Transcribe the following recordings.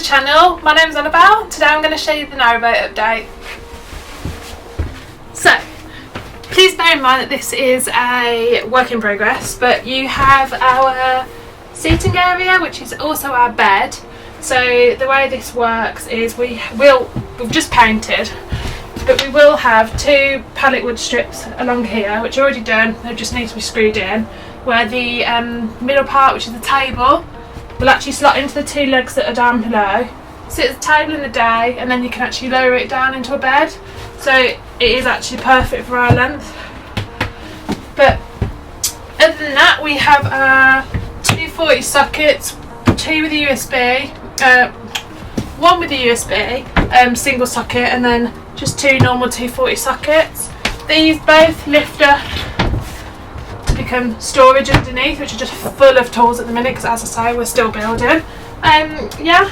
channel. My name's Annabelle. Today I'm going to show you the narrowboat update. So, please bear in mind that this is a work in progress, but you have our seating area, which is also our bed. So the way this works is we've just painted, but we will have two pallet wood strips along here, which are already done. They just need to be screwed in, where the middle part, which is the table, will actually slot into the two legs that are down below. Sit at the table in the day, and then you can actually lower it down into a bed. So it is actually perfect for our length. But other than that, we have our 240 sockets, two with a USB, one with a USB, single socket, and then just two normal 240 sockets. These both lift up to become storage underneath, which are just full of tools at the minute because, as I say, we're still building. Yeah,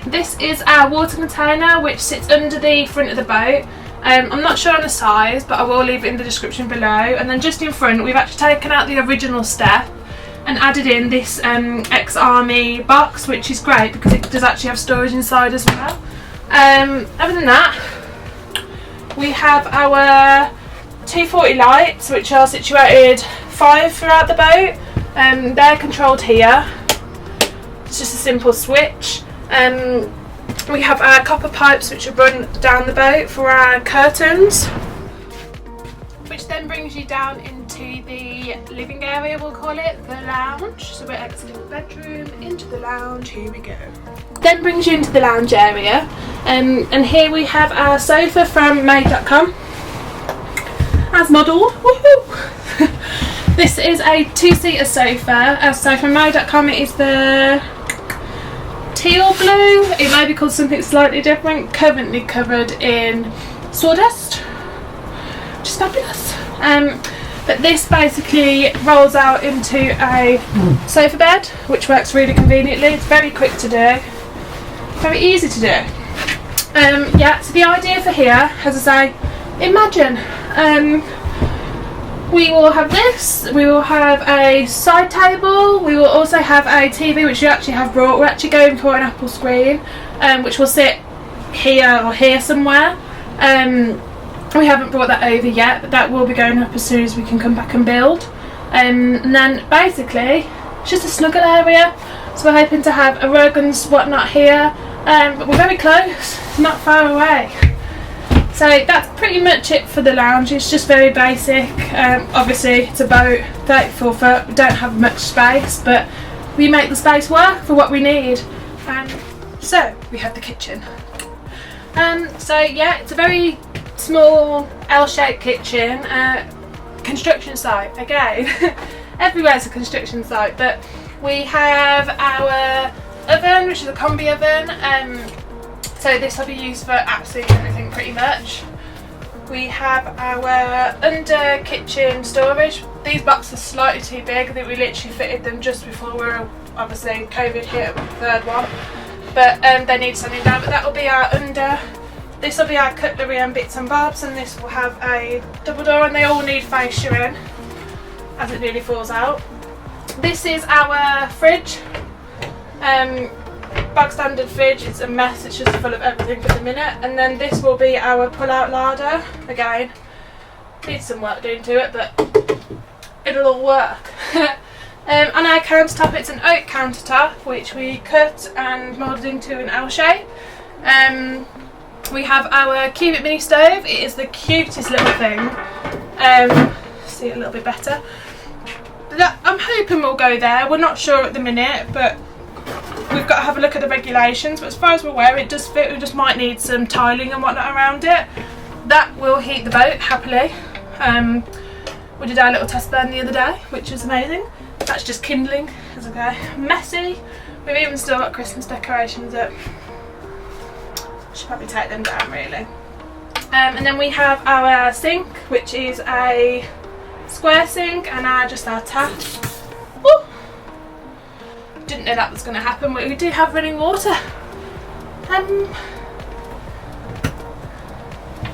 this is our water container, which sits under the front of the boat. I'm not sure on the size, but I will leave it in the description below. And then just in front, we've actually taken out the original step and added in this ex-army box, which is great because it does actually have storage inside as well. Other than that, we have our 240 lights, which are situated 5 throughout the boat. They're controlled here. It's just a simple switch. We have our copper pipes, which are run down the boat for our curtains, which then brings you down into the living area, we'll call it, the lounge. So we're exiting the bedroom, into the lounge, here we go. Then brings you into the lounge area, and here we have our sofa from Made.com, as modelled. Woohoo! This is a 2-seater sofa, so from Made.com it is the teal blue. It may be called something slightly different, currently covered in sawdust, which is fabulous. But this basically rolls out into a sofa bed, which works really conveniently. It's very quick to do, very easy to do. Yeah, so the idea for here, as I say, imagine we will have this, we will have a side table, we will also have a TV, which we actually have brought. We're actually going for an Apple screen, which will sit here or here somewhere. We haven't brought that over yet, but that will be going up as soon as we can come back and build. And then basically, it's just a snuggle area. So we're hoping to have a rug and whatnot here, but we're very close, not far away. So that's pretty much it for the lounge. It's just very basic. Obviously it's a boat, 34 foot, we don't have much space, but we make the space work for what we need. So we have the kitchen. So yeah, it's a very small L-shaped kitchen, construction site again. Everywhere's a construction site, but we have our oven, which is a combi oven. So this will be used for absolutely everything pretty much. We have our under kitchen storage. These boxes are slightly too big. I think we literally fitted them just before obviously COVID hit with the third one. But they need sanding down, but that will be our under. This will be our cutlery and bits and bobs, and this will have a double door, and they all need fascia in as it nearly falls out. This is our fridge. Bog standard fridge. It's a mess, it's just full of everything at the minute. And then this will be our pull out larder. Again, needs some work doing to it, but it'll all work. On our countertop, it's an oak countertop, which we cut and moulded into an L shape. We have our cubic mini stove. It is the cutest little thing. See it a little bit better. I'm hoping we'll go there. We're not sure at the minute, but we've got to have a look at the regulations. But as far as we're aware, it does fit. We just might need some tiling and whatnot around it. That will heat the boat happily. We did our little test burn the other day, which was amazing. That's just kindling. It's okay. Messy. We've even still got Christmas decorations up. Should probably take them down really. And then we have our sink, which is a square sink, and just our tap. Ooh. Didn't know that was going to happen. We do have running water. I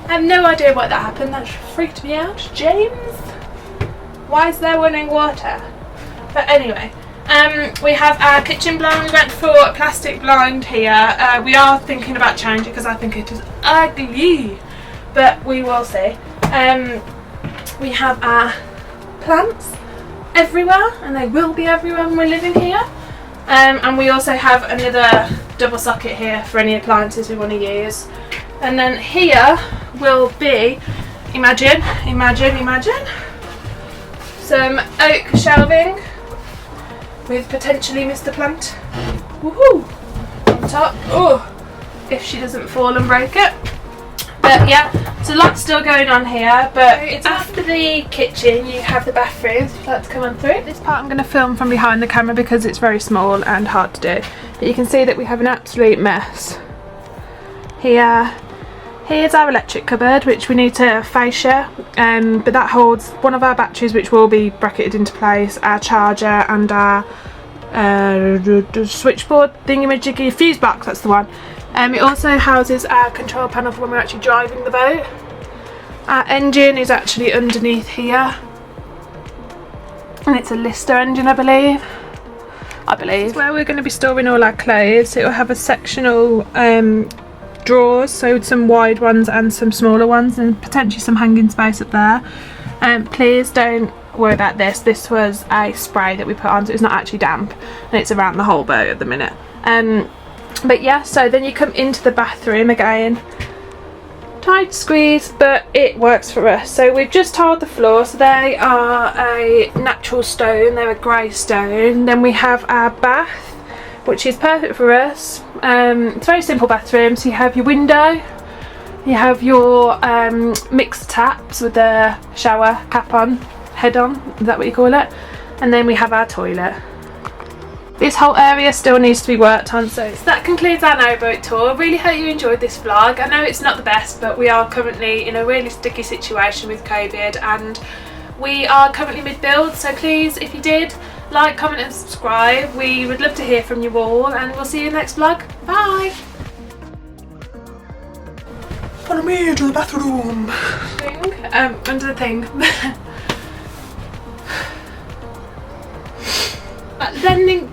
have no idea why that happened. That freaked me out. James, why is there running water? But anyway, We have our kitchen blind. We went for a plastic blind here. We are thinking about changing because I think it is ugly, but we will see. We have our plants everywhere, and they will be everywhere when we're living here. And we also have another double socket here for any appliances we want to use. And then here will be, imagine, some oak shelving with potentially Mr. Plant, woohoo, on top. Oh, if she doesn't fall and break it. But yeah, so lots still going on here, but it's after the kitchen you have the bathrooms, if you'd like to come on through. This part I'm going to film from behind the camera because it's very small and hard to do. But you can see that we have an absolute mess. Here's our electric cupboard, which we need to fascia, but that holds one of our batteries, which will be bracketed into place, our charger and our switchboard thingamajiggy, fuse box, that's the one. It also houses our control panel for when we're actually driving the boat. Our engine is actually underneath here, and it's a Lister engine, I believe. This is where we're going to be storing all our clothes. It will have a sectional drawers, so some wide ones and some smaller ones, and potentially some hanging space up there. Please don't worry about this. This was a spray that we put on, so it's not actually damp, and it's around the whole boat at the minute. But yeah, so then you come into the bathroom again, tight squeeze, but it works for us. So we've just tiled the floor, so they are a natural stone, they're a grey stone. Then we have our bath, which is perfect for us. It's a very simple bathroom, so you have your window, you have your mixed taps with the shower cap on, head on, is that what you call it? And then we have our toilet. This whole area still needs to be worked on, so that concludes our no boat tour. Really hope you enjoyed this vlog. I know it's not the best, but we are currently in a really sticky situation with COVID, and we are currently mid-build, so please, if you did, like, comment and subscribe. We would love to hear from you all, and we'll see you in the next vlog. Bye! Follow me into the bathroom. Under the thing. Landing.